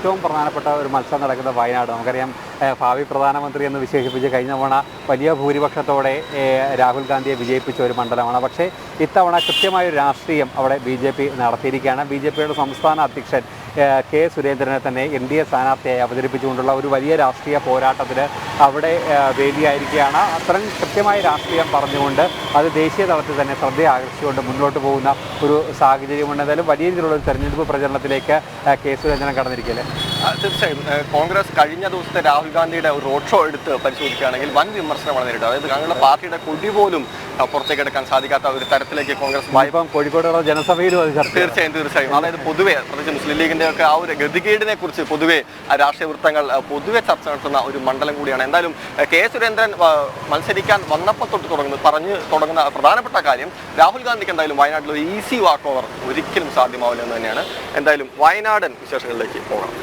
ഏറ്റവും പ്രധാനപ്പെട്ട ഒരു മത്സരം നടക്കുന്ന വയനാട്. നമുക്കറിയാം, ഭാവി പ്രധാനമന്ത്രി എന്ന് വിശേഷിപ്പിച്ച് കഴിഞ്ഞ തവണ വലിയ ഭൂരിപക്ഷത്തോടെ രാഹുൽ ഗാന്ധിയെ വിജയിപ്പിച്ച ഒരു മണ്ഡലമാണ്. പക്ഷേ ഇത്തവണ കൃത്യമായൊരു രാഷ്ട്രീയം അവിടെ BJP നടത്തിയിരിക്കുകയാണ്. BJPയുടെ സംസ്ഥാന അധ്യക്ഷൻ കെ സുരേന്ദ്രനെ തന്നെ NDA സ്ഥാനാർത്ഥിയായി അവതരിപ്പിച്ചുകൊണ്ടുള്ള ഒരു വലിയ രാഷ്ട്രീയ പോരാട്ടത്തിന് അവിടെ വേദിയായിരിക്കുകയാണ്. അത്രയും കൃത്യമായ രാഷ്ട്രീയം പറഞ്ഞുകൊണ്ട് അത് ദേശീയ തലത്തിൽ തന്നെ ശ്രദ്ധ ആകർഷിച്ചുകൊണ്ട് മുന്നോട്ട് പോകുന്ന ഒരു സാഹചര്യമുണ്ട്. എന്തായാലും വലിയ രീതിയിലുള്ള ഒരു തെരഞ്ഞെടുപ്പ് പ്രചരണത്തിലേക്ക് കെ സുരേന്ദ്രൻ കടന്നിരിക്കുകയല്ലേ? തീർച്ചയായും കോൺഗ്രസ് കഴിഞ്ഞ ദിവസത്തെ രാഹുൽ ഗാന്ധിയുടെ ഒരു റോഡ് ഷോ എടുത്ത് പരിശോധിക്കുകയാണെങ്കിൽ വൻ വിമർശനമാണ് നേരിട്ടത്. അതായത് ഞങ്ങളുടെ പാർട്ടിയുടെ കൊടി പോലും പുറത്തേക്ക് എടുക്കാൻ സാധിക്കാത്ത ഒരു തരത്തിലേക്ക് കോൺഗ്രസ് കോഴിക്കോടുള്ള ജനസഭയിലും തീർച്ചയായും അതായത് പൊതുവെ പ്രത്യേകിച്ച് മുസ്ലിം ലീഗിന്റെ ഒക്കെ ആ ഒരു ഗതികേടിനെ കുറിച്ച് പൊതുവെ രാഷ്ട്രീയ വൃത്തങ്ങൾ പൊതുവെ ചർച്ച നടത്തുന്ന ഒരു മണ്ഡലം കൂടിയാണ്. എന്തായാലും കെ സുരേന്ദ്രൻ മത്സരിക്കാൻ വന്നപ്പോൾ പറഞ്ഞു തുടങ്ങുന്ന പ്രധാനപ്പെട്ട കാര്യം രാഹുൽ ഗാന്ധിക്ക് എന്തായാലും വയനാട്ടിൽ ഒരു ഈസി വാക്ക് ഓവർ ഒരിക്കലും സാധ്യമാവില്ല എന്ന് തന്നെയാണ്. എന്തായാലും വയനാടൻ വിശേഷങ്ങളിലേക്ക് പോകണം.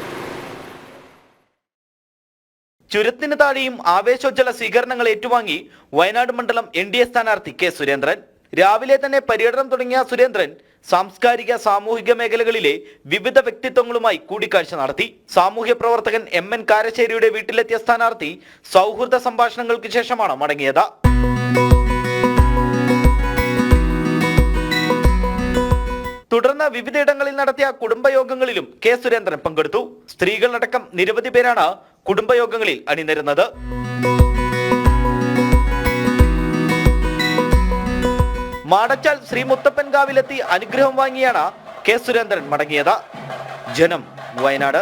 ചുരത്തിന് താഴെയും ആവേശോജ്വല സ്വീകരണങ്ങൾ ഏറ്റുവാങ്ങി വയനാട് മണ്ഡലം NDA സ്ഥാനാർത്ഥി കെ സുരേന്ദ്രൻ. രാവിലെ തന്നെ പര്യടനം തുടങ്ങിയ സുരേന്ദ്രൻ സാംസ്കാരിക സാമൂഹിക മേഖലകളിലെ വിവിധ വ്യക്തിത്വങ്ങളുമായി കൂടിക്കാഴ്ച നടത്തി. സാമൂഹ്യ പ്രവർത്തകൻ MN കാരശ്ശേരിയുടെ വീട്ടിലെത്തിയ സ്ഥാനാർത്ഥി സൗഹൃദ സംഭാഷണങ്ങൾക്ക് ശേഷമാണ് മടങ്ങിയത്. തുടർന്ന് വിവിധയിടങ്ങളിൽ നടത്തിയ കുടുംബയോഗങ്ങളിലും കെ സുരേന്ദ്രൻ പങ്കെടുത്തു. സ്ത്രീകളടക്കം നിരവധി പേരാണ് കുടുംബയോഗങ്ങളിൽ അണിനിരുന്നത്. മാടച്ചാൽ ശ്രീ മുത്തപ്പൻകാവിലെത്തി അനുഗ്രഹം വാങ്ങിയാണ് കെ സുരേന്ദ്രൻ മടങ്ങിയത്. ജനം, വയനാട്.